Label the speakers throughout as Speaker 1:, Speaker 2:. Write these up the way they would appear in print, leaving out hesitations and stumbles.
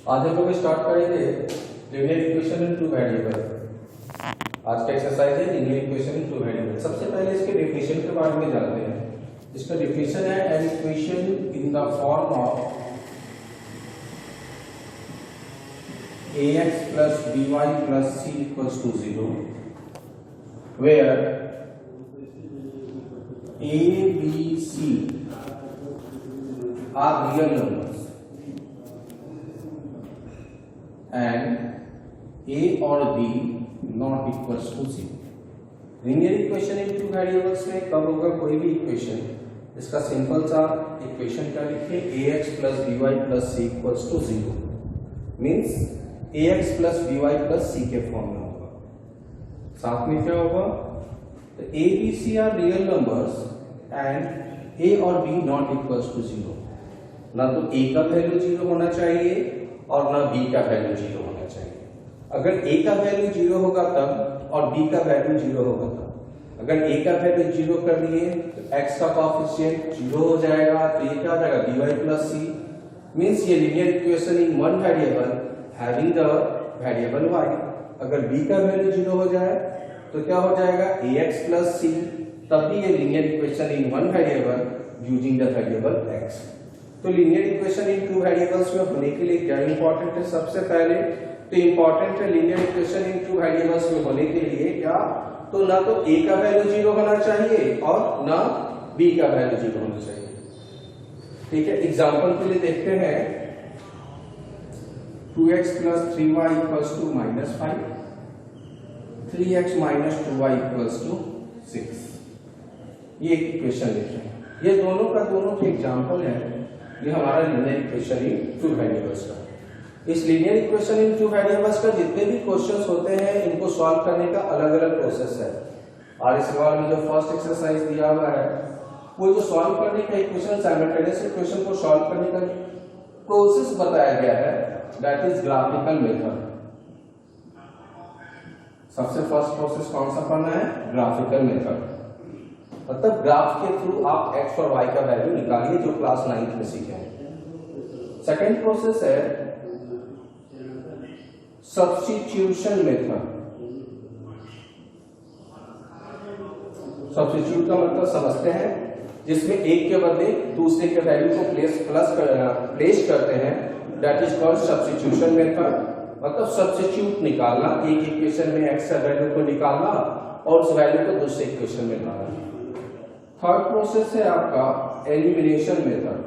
Speaker 1: आज हम लोग स्टार्ट करेंगे linear equation in two variable. आज का एक्सरसाइज है linear equation in two variable. सबसे पहले इसके डेफिनेशन के बारे में जानते हैं। इसका डेफिनेशन है an equation in the form of ax plus by plus c equals to 0 where a, b, c are real numbers and a or b not equals to 0। Linear equation in two variables में कब होगा कोई भी equation, इसका simple सा equation क्या लिखिए ax plus by plus c equals to 0 means ax plus by plus c के फॉर्म में होगा। साथ में क्या होगा, तो a, b, c are real numbers and a और b नॉट इक्वल्स टू 0। ना तो a का वैल्यू 0 होना चाहिए और ना b का वैल्यू 0 होना चाहिए। अगर a का वैल्यू 0 होगा तब और b का वैल्यू 0 होगा तब। अगर a का वैल्यू 0 कर दिए तो x का कोएफिशिएंट 0 हो जाएगा, तो ये क्या हो जाएगा by plus c मींस ये linear equation in one variable having the variable y। अगर b का वैल्यू 0 हो जाए तो क्या हो जाएगा ax plus c, तब भी ये linear equation in one variable using the variable x। तो linear equation in two variables में होने के लिए क्या इंपॉर्टेंट है, सबसे पहले तो इंपॉर्टेंट है linear equation in two variables में होने के लिए क्या, तो ना तो a का वैल्यू 0 होना चाहिए और ना b का वैल्यू 0 होना चाहिए। ठीक है, एग्जांपल के लिए देखते हैं 2x plus 3y equals to -5, 3x minus 2y equals to 6। ये एक इक्वेशन लिख रहे हैं, ये दोनों का दोनों के एग्जांपल है। ये हमारा linear equation in two variables का। इस linear equation in two variables का जितने भी क्वेश्चंस होते हैं इनको सॉल्व करने का अलग अलग प्रोसेस है। और इस बार में जो फर्स्ट एक्सरसाइज दिया हुआ है वो जो सॉल्व करने का इक्वेशन साइमल्टेनियस इक्वेशन को सॉल्व करने का प्रोसेस बताया गया है, दैट इज ग्राफिकल मेथड। सबसे फर्स्ट प्रोसेस कौन सा पढ़ना है, ग्राफिकल मेथड। मतलब ग्राफ के थ्रू आप x और y का वैल्यू निकालिए, जो क्लास 9th में सीखे हैं। सेकंड प्रोसेस है सब्स्टिट्यूशन मेथड। सब्स्टिट्यूट का मतलब समझते हैं, जिसमें एक के बदले दूसरे के वैल्यू को प्लेस करते हैं, that is called substitution method. मतलब सब्स्टिट्यूट निकालना, एक इक्वेशन में x का वैल्यू को निकालना और उस वैल्यू को दूसरे इक्वेशन में डालना। थर्ड प्रोसेस है आपका एलिमिनेशन मेथड।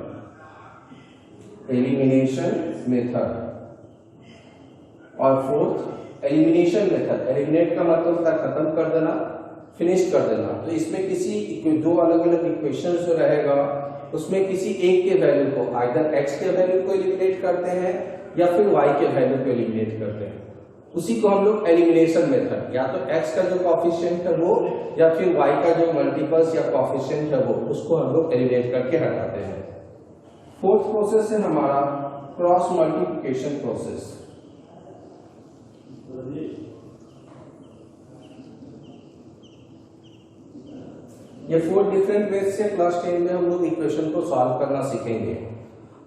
Speaker 1: एलिमिनेशन मेथड और फोर्थ एलिमिनेशन मेथड। एलिमिनेट का मतलब होता है खत्म कर देना, फिनिश कर देना। तो इसमें किसी दो अलग अलग इक्वेशन जो रहेगा उसमें किसी एक के वैल्यू को, आइदर x के वैल्यू को एलिमिनेट करते हैं या फिर y के वैल्यू को एलिमिनेट करते हैं। उसी को हम लोग एलिमिनेशन मेथड, या तो x का जो कोएफिशिएंट है वो या फिर y का जो मल्टीपल्स या कोएफिशिएंट है वो, उसको हम लोग एलिमिनेट करके हटाते हैं। फोर्थ प्रोसेस है हमारा क्रॉस मल्टीप्लिकेशन प्रोसेस। ये 4 डिफरेंट वेज से क्लास 10 में हम लोग इक्वेशन को सॉल्व करना सीखेंगे।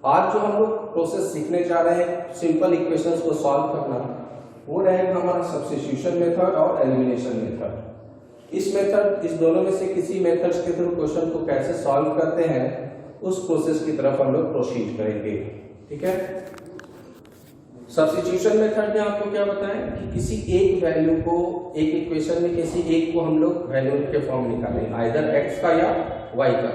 Speaker 1: आज जो हम लोग प्रोसेस सीखने जा रहे हैं सिंपल इक्वेशंस को सॉल्व करना, वो रहेगा हमारा सब्स्टिट्यूशन मेथड और एलिमिनेशन मेथड। इस दोनों में से किसी मेथड्स के थ्रू क्वेश्चन को कैसे सॉल्व करते हैं उस प्रोसेस की तरफ हम लोग प्रोसीड करेंगे। ठीक है, सब्स्टिट्यूशन मेथड में आपको क्या बताएं कि किसी एक वैल्यू को, एक इक्वेशन में किसी एक को हम लोग वैल्यू के फॉर्म निकालें, आइदर x का या y का।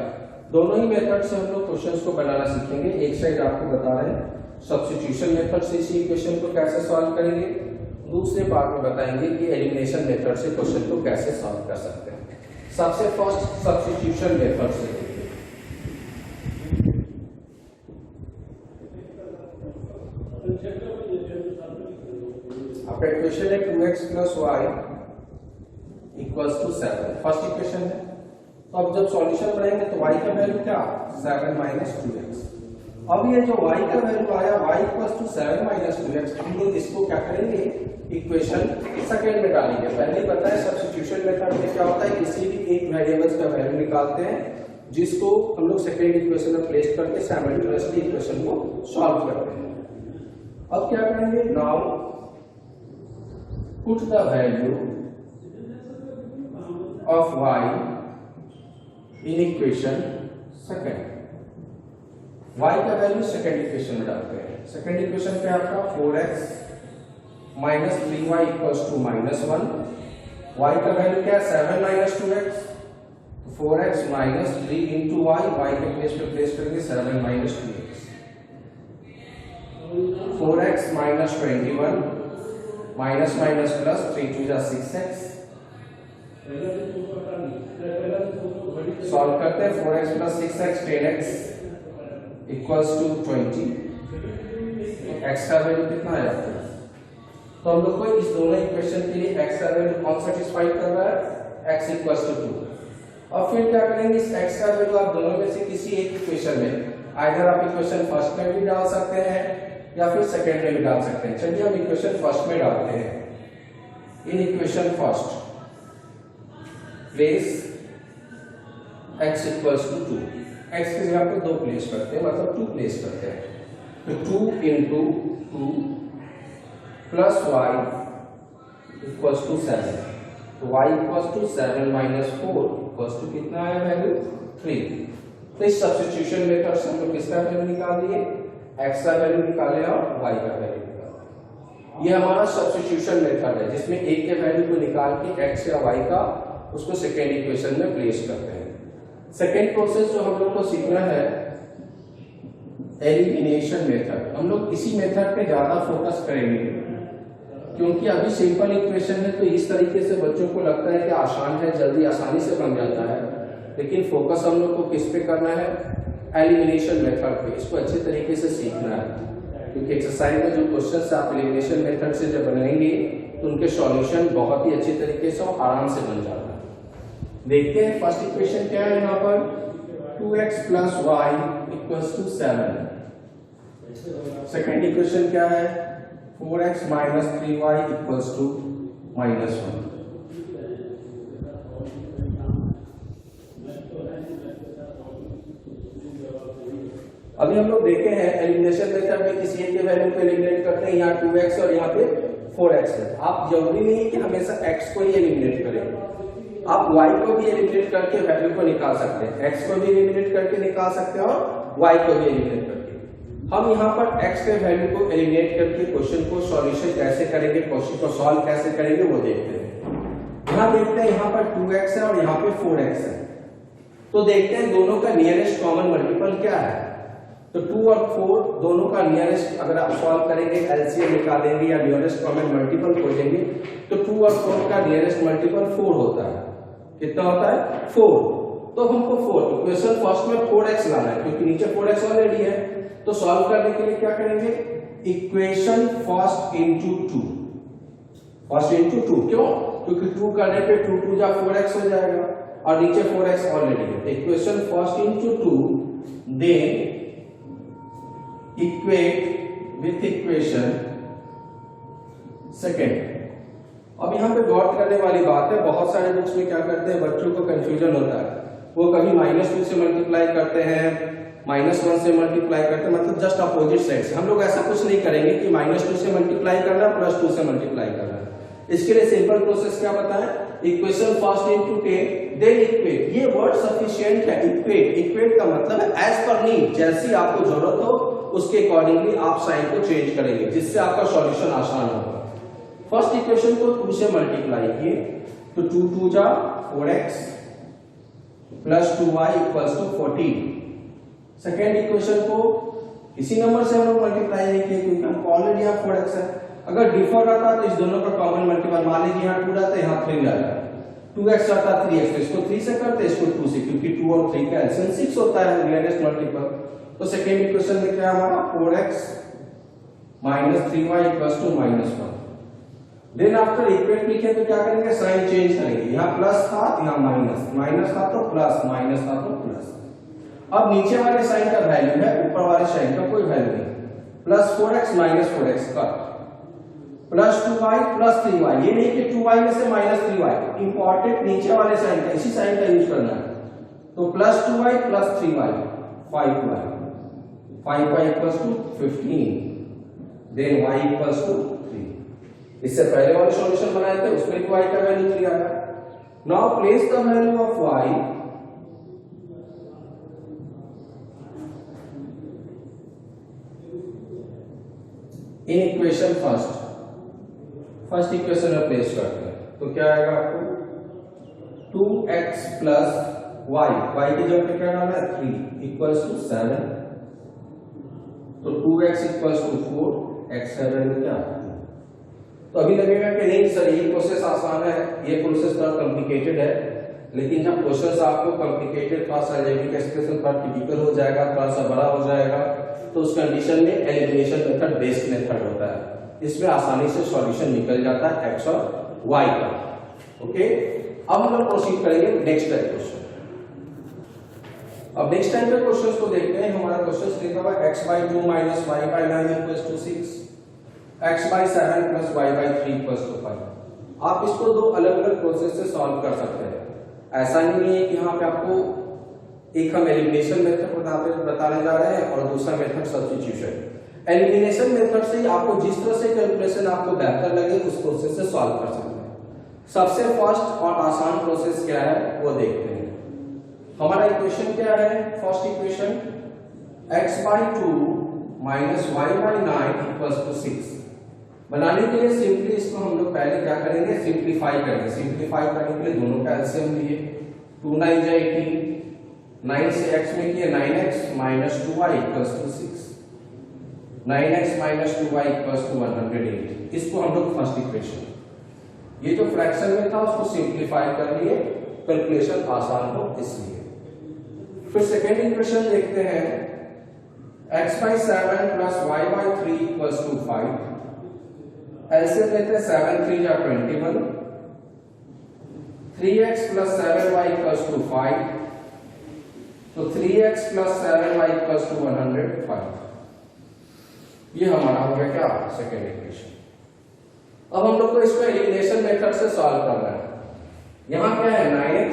Speaker 1: दोनों ही मेथड से हम लोग क्वेश्चंस को बनाना सीखेंगे। एक साइड आपको बता रहे हैं सब्स्टिट्यूशन मेथड से इसी इक्वेशन को कैसे सॉल्व करेंगे, दूसरे पार्ट में बताएंगे कि एलिमिनेशन मेथड से क्वेश्चन को कैसे सॉल्व कर सकते हैं। सबसे फर्स्ट सब्स्टिट्यूशन मेथड से आपका इक्वेशन है 2x plus y equals to 7। First equation है, तो अब जब सॉल्यूशन बनाएंगे तो y का वैल्यू क्या, 7 minus 2x। अब ये जो y का वैल्यू आया y equals to 7 minus 2x, हम लोग इसको क्या करेंगे, इक्वेशन सेकंड में डालेंगे। पहले ही बताया सब्स्टिट्यूशन मेथड में क्या होता है, किसी भी एक वेरिएबल्स का वैल्यू निकालते हैं जिसको हम लोग सेकंड इक्वेशन में प्लेस करके साइमल्टेनियसली इक्वेशन को सॉल्व करते हैं। अब क्या करेंगे, now put the value of y in equation second. y का वैल्यू सेकेंड इक्वेशन में डालते हैं। सेकेंड इक्वेशन क्या आपका 4x minus 3y equals to -1। y का वैल्यू क्या है 7 minus 2x, 4x minus 3 into y, y के प्लेस पे प्लेस करेंगे 7 minus 2x, 4x minus 21 minus minus plus 3 2 जा 6x। सॉल्व करते हैं 4x plus 6x 10x equals to 20। x का वैल्यू कितना आया? तो हम लोग को इस दोनों इक्वेशन के लिए x का वैल्यू कौन सेटिस्फाई कर रहा है, x इक्वल्स टू 2। और फिर क्या करेंगे, इस x का वैल्यू आप दोनों में से किसी एक इक्वेशन में, आइदर आप इक्वेशन फर्स्ट में भी डाल सकते हैं या फिर सेकंड में भी डाल सकते हैं। चलिए हम इक्वेशन फर्स्ट में डालते हैं। In equation first place x equals to 2, x की जगह पे 2 प्लेस करते हैं, मतलब 2 प्लेस करते हैं। तो 2 into 2 plus y equals to 7। तो y equals to 7 minus 4 equals to कितना है वैल्यू 3। तो इस सब्स्टिट्यूशन मेथड से हम लोग किसका वैल्यू निकाल दिए, x का वैल्यू निकाले और y का वैल्यू निकाले। ये हमारा सब्स्टिट्यूशन मेथड है जिसमें a के वैल्यू को निकाल के x या y का उसको सेकेंड इक्वेशन में प्लेस करते हैं। सेकेंड प्रोसेस जो हम लोग को सीखना है एलिमिनेशन मेथड। हम लोग इसी मेथड पे ज्यादा फोकस करेंगे क्योंकि अभी सिंपल इक्वेशन है तो इस तरीके से बच्चों को लगता है कि आसान है, जल्दी आसानी से बन जाता है, लेकिन फोकस हम लोग को किस पे करना है, एलिमिनेशन मेथड पे। इसको अच्छे तरीके से सीखना है क्योंकि एक्सरसाइज में जो क्वेश्चन आप एलिमिनेशन मेथड से जब बनाएंगे तो उनके सॉल्यूशन बहुत ही अच्छे तरीके से और आराम से बन जाता है। देखते हैं फर्स्ट इक्वेशन क्या है, यहाँ पर 2x plus Y equals to 7। Second equation क्या है 4x minus 3y equals to -1। अभी हम लोग देखे हैं एलिमिनेशन मेथड में किसी एक के वैल्यू को एलिमिनेट करते हैं, यहाँ 2x और यहाँ पे 4x है। आप जरूरी नहीं है कि हमेशा x को ही एलिमिनेट करें, आप y को भी एलिमिनेट करके वैल्यू को निकाल सकते हैं, x को भी एलिमिनेट करके निकाल सकते हैं और y को भी एलिमिनेट करके। हम यहाँ पर x के वैल्यू को एलिमिनेट करके क्वेश्चन को सॉल्यूशन कैसे करेंगे, क्वेश्चन को सॉल्व कैसे करेंगे वो देखते हैं। यहाँ देखते हैं यहाँ पर 2x है और यहाँ पे 4x है, तो देखते हैं दोनों का नियरेस्ट कॉमन मल्टीपल क्या है। तो 2 और 4 दोनों का नियरेस्ट अगर आप सॉल्व करेंगे, एलसीएम निकालेंगे या नियरेस्ट कॉमन मल्टीपल खोजेंगे तो 2 और 4 का नियरेस्ट मल्टीपल 4 होता है। कितना होता है 4। तो हमको 4 इक्वेशन फर्स्ट में 4x लाना है क्योंकि नीचे 4x ऑलरेडी है। तो सॉल्व करने के लिए क्या करेंगे, equation first into 2, first into 2। क्यों, क्योंकि 2 करने पे 2 2 जा 4x हो जाएगा और नीचे 4x ऑलरेडी है। Equation first into 2 then equate with equation second. अब यहाँ पे गौर करने वाली बात है, बहुत सारे बुक्स में क्या करते हैं बच्चों को कंफ्यूजन होता है, वो कभी -2 से मल्टीप्लाई करते हैं, -1 से मल्टीप्लाई करते हैं, मतलब जस्ट अपोजिट साइड से। हम लोग ऐसा कुछ नहीं करेंगे कि -2 से मल्टीप्लाई करना +2 से मल्टीप्लाई करना। इसके लिए सिंपल प्रोसेस क्या बताएं, equation first into 10 then equate. ये वर्ड सफिशिएंट है, इक्वेट। इक्वेट का मतलब है एज पर नीड, जैसी आपको जरूरत हो उसके अकॉर्डिंगली आप साइन को चेंज करेंगे जिससे आपका सॉल्यूशन आसान होगा। फर्स्ट इक्वेशन को 2 से मल्टीप्लाई किए तो 2 2 जा 4x plus 2y equals to 14। Second equation को इसी नंबर से हम लोग मल्टीप्लाई नहीं किए क्योंकि हमको ऑलरेडी यहाँ 4x है। अगर डिफर रहता तो इस दोनों का कॉमन मल्टीपल, मान लीजिए यहाँ 2 रहता है यहाँ 3 रहता है, 2x रहता 3x, तो इसको 3 से करते इसको 2 से, क्योंकि 2 और 3 का एलसीएम 6 होता है नियरेस्ट मल्टीपल। तो सेकेंड इक्वेशन में क्या हमारा 4x minus 3y equals to -1। Then after equate लिखे तो क्या करेंगे, साइन चेंज करेंगे, यहाँ प्लस था यहाँ माइनस, माइनस था तो प्लस, माइनस था तो प्लस। अब नीचे वाले साइन का वैल्यू है, ऊपर वाले साइन का कोई वैल्यू नहीं, प्लस 4x माइनस 4x का प्लस 2y प्लस 3y। ये नहीं कि 2y में से -3y, इंपॉर्टेंट नीचे वाले साइन का, इसी साइन का यूज करना है। तो plus 2y plus 3y 5y, 5y equals to 15। Then y equals to 3। इससे पहले वाले सॉल्यूशन बनाए थे उसमें y का वैल्यू 3 आया। Now place the value of y in equation first equation में प्लेस करते हैं तो क्या आएगा आपको 2x प्लस y की जगह पे क्या डालना है 3 इक्वल्स टू 7। तो 2x इक्वल्स टू 4, x का वैल्यू क्या है। तो अभी लगेगा कि नहीं सर ये प्रोसेस आसान है, ये प्रोसेस थोड़ा कॉम्प्लिकेटेड है, लेकिन जब क्वेश्चन आपको कॉम्प्लिकेटेड थोड़ा सा अलजेब्रिक एक्सप्रेशन थोड़ा टिपिकल हो जाएगा, थोड़ा सा बड़ा हो जाएगा, तो उस कंडीशन में एलिमिनेशन मेथड बेस्ड मेथड होता है। इसमें आसानी से सॉल्यूशन निकल जाता है x और y का। ओके, अब हम लोग प्रोसीड करेंगे नेक्स्ट टाइप क्वेश्चन। अब नेक्स्ट टाइप के क्वेश्चंस को देखते हैं। हमारा क्वेश्चन लिखा हुआ है x/2 - y/9 = 6, x/7 + y/3 = 5। आप इसको दो अलग-अलग प्रोसेस से सॉल्व कर सकते हैं। ऐसा नहीं है कि यहाँ पे आपको एक हम एलिमिनेशन मेथड बताने जा रहे हैं और दूसरा मेथड सब्स्टिट्यूशन। एलिमिनेशन मेथड से आपको जिस तरह से कैलकुलेशन आपको बेहतर लगे उस प्रोसेस से सॉल्व कर सकते हैं। सबसे फर्स्ट और आसान प्रोसेस क्या है वो देखते हैं। हमारा इक्वेशन क्या है, फर्स्ट इक्वेशन x/2 - y/9 = 6। बनाने के लिए सिंपली इसको हम लोग पहले क्या करेंगे, सिंपलीफाई करेंगे। सिंपलीफाई करने के लिए दोनों का एलसीएम लिए, 2 9 = 18, 9 से x में किए 9x - 2y = 6, 9x - 2y = 108। इसको हम लोग फर्स्ट इक्वेशन, ये जो फ्रैक्शन में था उसको सिंपलीफाई कर लिए, कैलकुलेशन आसान हो इसलिए। फिर सेकेंड इक्वेशन देखते हैं, x/7 + y/3 = 5। ऐसे लेते हैं 7 3 = 21, 3x + 7y = 5, तो 3x + 7y = 105। ये हमारा हो गया क्या, सेकेंड इक्वेशन। अब हम लोग को इसको एलिमिनेशन मेथड से सॉल्व करना है। यहाँ क्या है 9x,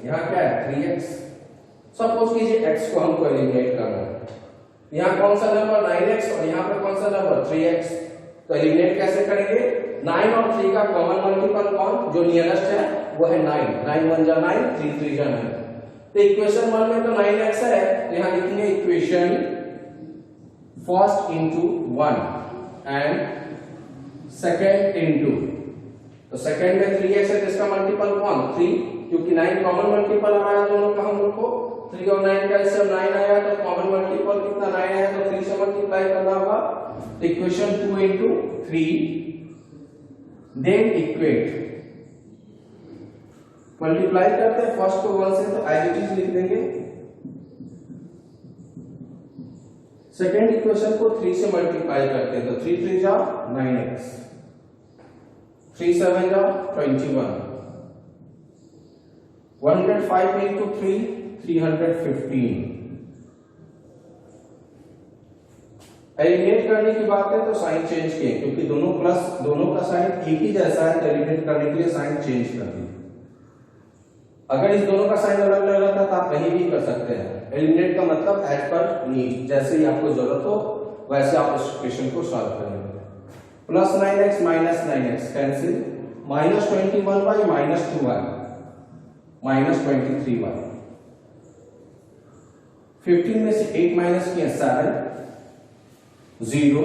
Speaker 1: यहाँ क्या है 3x। सपोज कीजिए x को हमको एलिमिनेट करना है। यहाँ कौन सा नंबर 9x और यहाँ पे कौन सा नंबर 3x। तो एलिमिनेट कैसे करेंगे, 9 और 3 का कॉमन मल्टीपल कौन, जो नियरेस्ट है वो है 9, 9 1 = 9, 3 3 = 9। तो इक्वेशन 1 में तो 9x है, तो यहाँ लिखेंगे equation first into 1 and second into, तो सेकंड में 3x है तो इसका मल्टीपल कौन 3, क्योंकि 9 कॉमन मल्टीपल आ रहा है दोनों का हम लोग को। 3 और 9 का इससे 9 आया तो कॉमन मल्टीपल कितना 9 आया, तो 3 से मल्टीप्लाई करना होगा। Equation 2 into 3, then equate, multiply करते हैं फर्स्ट को 1 से तो एज इट इज लिख देंगे। सेकेंड इक्वेशन को 3 से मल्टीप्लाई करते हैं तो 3 3 जा 9x, 3 7 जा 21, 105 into 3 315। एलिमिनेट करने की बात है तो साइन चेंज किए, क्योंकि दोनों का साइन एक ही जैसा है तो एलिमिनेट करने के लिए साइन चेंज कर दिए। अगर इस दोनों का साइन अलग अलग रहता तो आप कहीं भी कर सकते हैं। एलिमिनेट का मतलब एज पर नीड, जैसे ही आपको जरूरत हो वैसे आप इस इक्वेशन को सॉल्व करेंगे। Plus 9x minus 9x cancel, minus 21y minus 2y minus 23y, 15 में से 8 माइनस किया 7, 0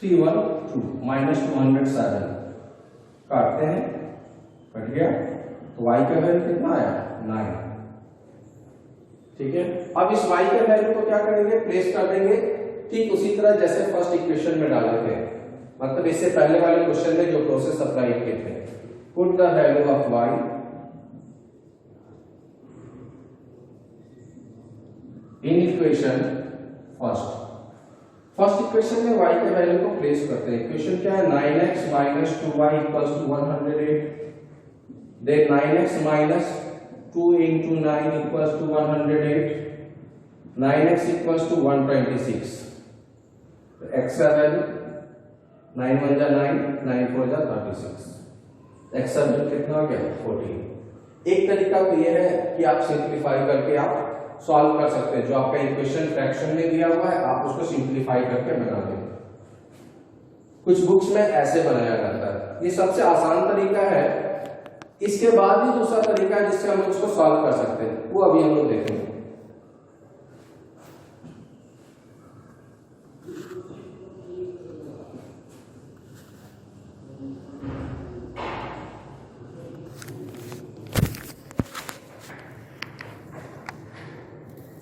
Speaker 1: 3 1 2 माइनस 207 काटते हैं, कट गया तो y का वैल्यू कितना आया 9। ठीक है, अब इस y के वैल्यू को क्या करेंगे, प्लेस कर देंगे ठीक उसी तरह जैसे फर्स्ट इक्वेशन में डाले थे, मतलब इससे पहले वाले क्वेश्चन में जो प्रोसेस अप्लाई किए थे। Put the value of y in equation first equation में y के वैल्यू को प्लेस करते हैं। इक्वेशन क्या है, 9x minus 2y equals to 108, then 9x minus 2 into 9 equals to 108, 9x equals to 126। तो x का वैल्यू 9 1 जा 9, 9 4 जा 36, x का वैल्यू कितना हो गया 14। एक तरीका तो यह है कि आप सिंप्लीफाई करके आप सॉल्व कर सकते हैं। जो आपका इक्वेशन फ्रैक्शन में दिया हुआ है आप उसको सिंप्लीफाई करके बना देंगे। कुछ बुक्स में ऐसे बनाया जाता है। ये सबसे आसान तरीका है। इसके बाद भी दूसरा तरीका है जिससे हम उसको सॉल्व कर सकते हैं, वो अभी हम लोग देखेंगे।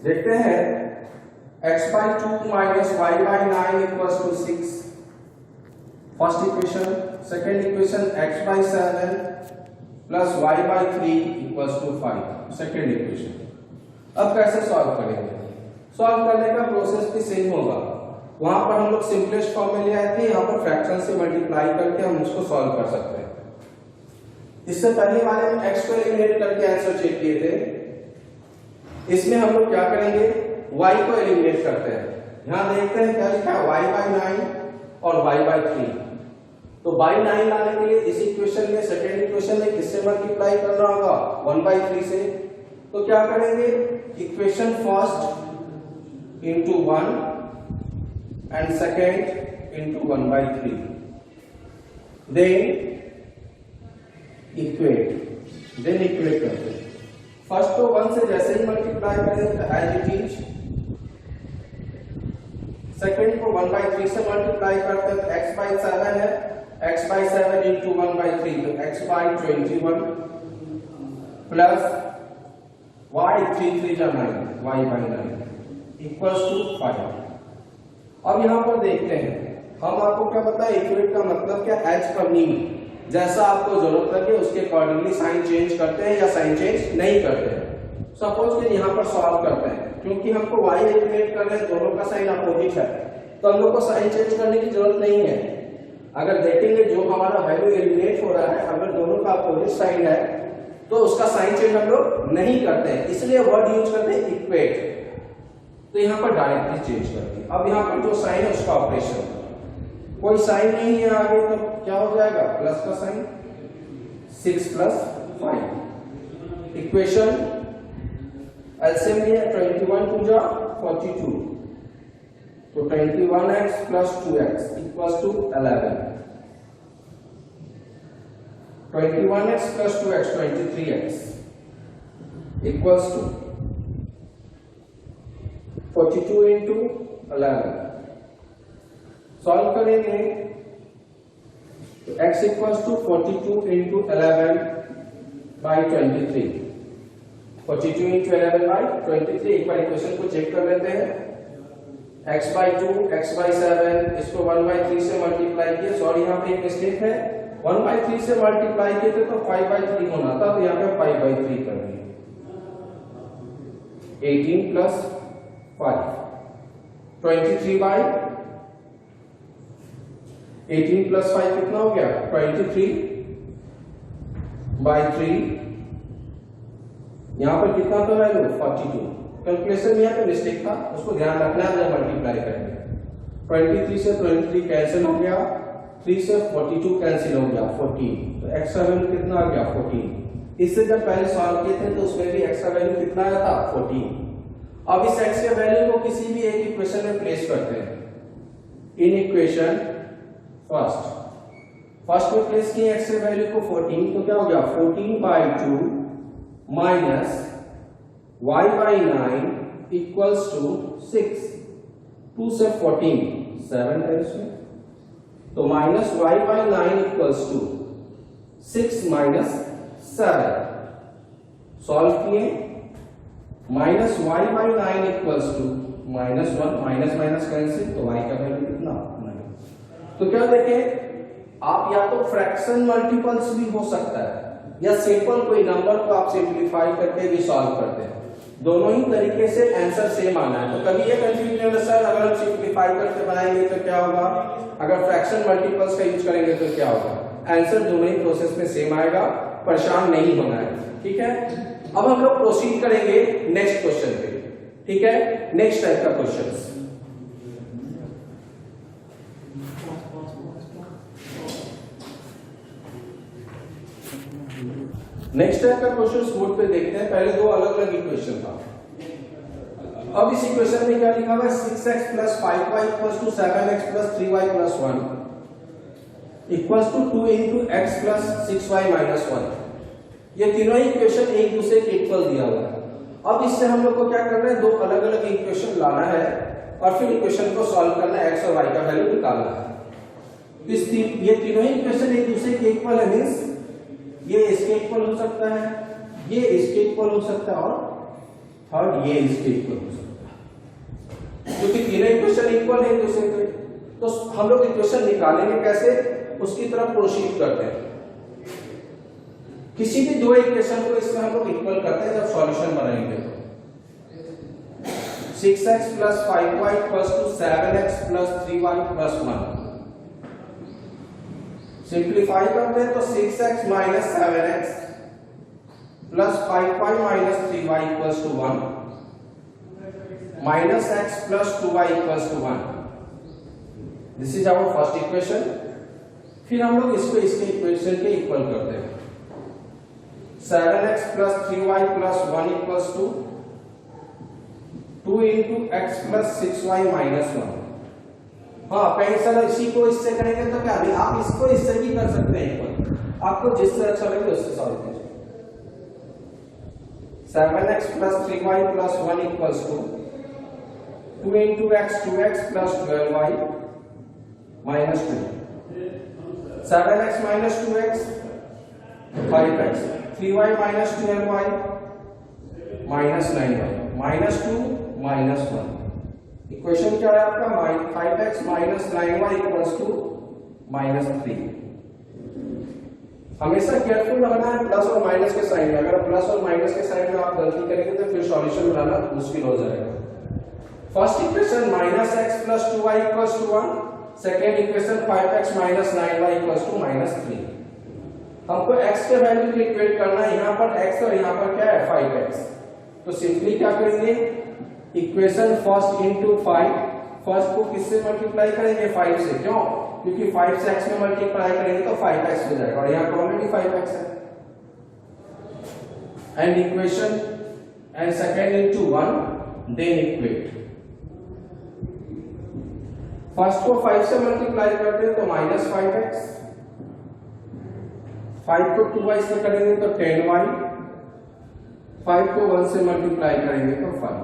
Speaker 1: देखते हैं x by 2 minus y by 9 equals to 6, first equation. Second equation x by 7 plus y by 3 equals to 5, second equation. अब कैसे सॉल्व करेंगे? सॉल्व करने का प्रोसेस भी सेम होगा। वहां पर हम लोग सिंपलेस्ट फॉर्म में ले आए थे, यहाँ पर फ्रैक्शन से मल्टीप्लाई करके हम इसको सॉल्व कर सकते हैं। इससे पहले वाले में x को एलिमिनेट करके आंसर चेक किए थे। इसमें हम लोग क्या करेंगे, y को एलिमिनेट करते हैं। यहां देखते हैं क्या लिखा है, y by 9 और y by 3। तो by 9 लाने के लिए इस इक्वेशन में, सेकेंड इक्वेशन में किससे मल्टीप्लाई करना होगा, 1 by 3 से। तो क्या करेंगे, equation first into 1 and second into 1 by 3, then equate करते हैं। फर्स्ट को 1 से जैसे ही मल्टीप्लाई करेंगे तो एज इट इज, सेकेंड को 1 by 3 से मल्टीप्लाई करते हैं तो x by 7 है, x by 7 into 1 by 3 तो x by 21 प्लस y 3 3 जा 9, y by 9 इक्वल्स टू 5। अब यहां पर देखते हैं, हम आपको क्या पता है इक्वेट का मतलब क्या, एज पर मीन, जैसा आपको जरूरत लगे उसके अकॉर्डिंगली साइन चेंज करते हैं या साइन चेंज नहीं करते हैं। सपोज कि यहाँ पर सॉल्व करते हैं, क्योंकि हमको y एलिमिनेट करना है, दोनों का साइन अपोजिट है, तो हम लोग को साइन चेंज करने की जरूरत नहीं है। अगर देखेंगे जो हमारा वैल्यू एलिमिनेट हो रहा है, अगर दोनों का अपोजिट साइन है तो उसका साइन चेंज हम लोग नहीं करते हैं, इसलिए वर्ड यूज करते हैं इक्वेट। तो यहाँ पर डायरेक्टली चेंज करते हैं। अब यहाँ पर जो साइन है उसका ऑपरेशन, कोई साइन नहीं है आगे तो क्या हो जाएगा, प्लस का साइन, 6 plus 5। इक्वेशन एलसीएम में 21 2 जा 42, तो 21x plus 2x equals to 11, 21x plus 2x 23x equals to 42 into 11। Solve करेंगे तो x equals to 42 into 11 by 23, 42 into 11 by 23। एक बार इक्वेशन को चेक कर लेते हैं, x by 2, x by 7, इसको 1 by 3 से मल्टीप्लाई किए, सॉरी यहाँ पे एक मिस्टेक है, 1 by 3 से मल्टीप्लाई किए थे तो 5 by 3 होना था, तो यहाँ पे 5 by 3 कर दिए। 18 plus 5, 23 by 18 plus 5 कितना हो गया, 23 by 3। यहां पर कितना था वैल्यू, 42। कैलकुलेशन में यहाँ पे मिस्टेक था, उसको ध्यान रखना है जब मल्टीप्लाई करेंगे। 23 से 23 कैंसिल हो गया, 3 से 42 कैंसिल हो गया, 14। तो x का वैल्यू कितना आ गया, 14। इससे जब पहले सॉल्व किए थे तो उसमें भी x का वैल्यू कितना आया था, 14। अब इस x के वैल्यू को किसी भी एक इक्वेशन में प्लेस करते हैं। इन इक्वेशन फर्स्ट में प्लेस किए x के वैल्यू को 14, तो क्या हो गया, 14 by 2 minus y by 9 equals to 6। 2 से 14 7 टाइम्स में, तो minus y by 9 equals to 6 minus 7। Solve किए, minus y by 9 equals to -1, minus minus cancel, तो y का वैल्यू कितना, 9। तो क्या देखें, आप या तो फ्रैक्शन मल्टीपल्स भी हो सकता है या सिंपल कोई नंबर को आप सिंप्लीफाई करके भी सॉल्व करते हैं। दोनों ही तरीके से आंसर सेम आना है। तो कभी ये कंफ्यूजन होगा सर अगर हम सिंप्लीफाई करके बनाएंगे तो क्या होगा, अगर फ्रैक्शन मल्टीपल्स का यूज करेंगे तो क्या होगा। आंसर दोनों ही प्रोसेस में सेम आएगा, परेशान नहीं होना है, ठीक है। अब हम लोग प्रोसीड करेंगे नेक्स्ट क्वेश्चन पे, ठीक है। नेक्स्ट टाइप का क्वेश्चन, नेक्स्ट टाइप का क्वेश्चन बोर्ड पे देखते हैं। पहले दो अलग अलग इक्वेशन था, अब इस इक्वेशन में क्या लिखा हुआ है, 6x plus 5y equals to 7x plus 3y plus 1। Equals to 2 into x plus 6y minus 1। ये तीनों इक्वेशन एक दूसरे के इक्वल दिया हुआ है। अब इससे हम लोग को क्या करना है, दो अलग अलग इक्वेशन लाना है और फिर इक्वेशन को सॉल्व करना है, एक्स और वाई का वैल्यू निकालना है। ये तीनों ही इक्वेशन एक दूसरे के इक्वल है, मींस ये इसके इक्वल हो सकता है, ये इसके इक्वल हो सकता है और थर्ड ये इसके इक्वल हो सकता है। क्योंकि तीनों इक्वेशन इक्वल है एक दूसरे के, तो हम लोग इक्वेशन निकालेंगे कैसे, उसकी तरफ प्रोसीड करते हैं। किसी भी दो इक्वेशन को इसमें हम लोग इक्वल करते हैं जब सॉल्यूशन बनाएंगे तो 6x plus 5y equals to 7x plus 3y plus 1। Simplify करते हैं तो 6x minus 7x plus 5y minus 3y equals to 1 minus x plus 2y equals to 1। This is our first equation. फिर हम लोग इसको इसके इक्वेशन के equal करते हैं। 7x plus 3y plus 1 equals to 2 into x plus 6y minus 1। हाँ pencil इसी को इससे करेंगे तो क्या भी, आप इसको इससे भी कर सकते हैं इक्वल, आपको जिससे अच्छा लगे उससे सॉल्व कीजिए। 7x plus 3y plus 1 equals to 2 into x 2x plus 12y minus 2। 7x minus 2x 5x, 3y minus 12y minus 9y minus 2 minus 1। Equation क्या है आपका, 5x minus 9y equals to minus 3। हमेशा careful रहना है plus और minus के sign में। अगर प्लस और माइनस के साइन में आप गलती करेंगे तो फिर सॉल्यूशन बनाना मुश्किल हो जाएगा। First equation minus x plus 2y equals to 1, second equation 5x minus 9y equals to minus 3। हमको x के वैल्यू को इक्वेट करना है, यहाँ पर x और यहाँ पर क्या है 5x। तो सिंपली क्या करेंगे, इक्वेशन फर्स्ट इनटू 5, फर्स्ट को किससे मल्टीप्लाई करेंगे 5 से, क्यों, क्योंकि 5 से x में मल्टीप्लाई करेंगे तो 5x हो जाएगा और यहाँ पर ऑलरेडी 5x है। And equation and second into 1, then equate. First को 5 से मल्टीप्लाई करते हैं तो माइनस 5x, 5 को 2y से करेंगे तो 10y, 5 को 1 से मल्टीप्लाई करेंगे तो 5,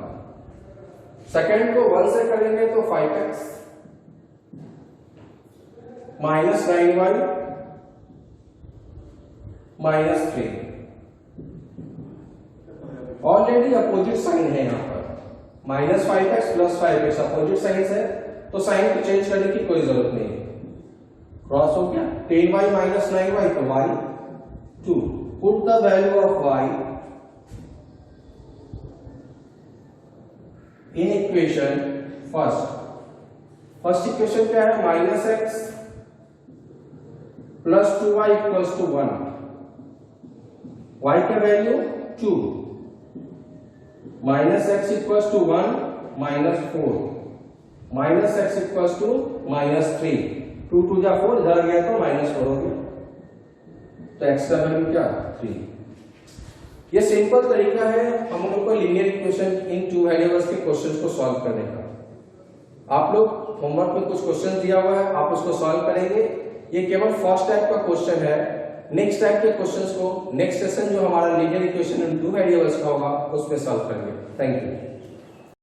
Speaker 1: सेकेंड को 1 से करेंगे तो 5x minus 9y minus 3। Already opposite sign है यहाँ पर, minus 5x plus 5x opposite sign है तो साइन को चेंज करने की कोई जरूरत नहीं है। क्रॉस हो गया, 10y माइनस 9y तो y 2। Put the value of y in equation first equation क्या है, minus x plus 2y equals to 1, y का value 2, minus x equals to 1 minus 4, minus x equals to minus 3, 2 2 जा 4, इधर गया तो minus 4 हो गया, तो x का वैल्यू क्या 3। ये सिंपल तरीका है हम लोग को linear equation in two variables के क्वेश्चंस को सॉल्व करने का। आप लोग होमवर्क में कुछ क्वेश्चन दिया हुआ है, आप उसको सॉल्व करेंगे। ये केवल फर्स्ट टाइप का क्वेश्चन है। नेक्स्ट टाइप के क्वेश्चंस को नेक्स्ट सेशन जो हमारा linear equation in two variables का होगा उसमें सॉल्व करेंगे। Thank you.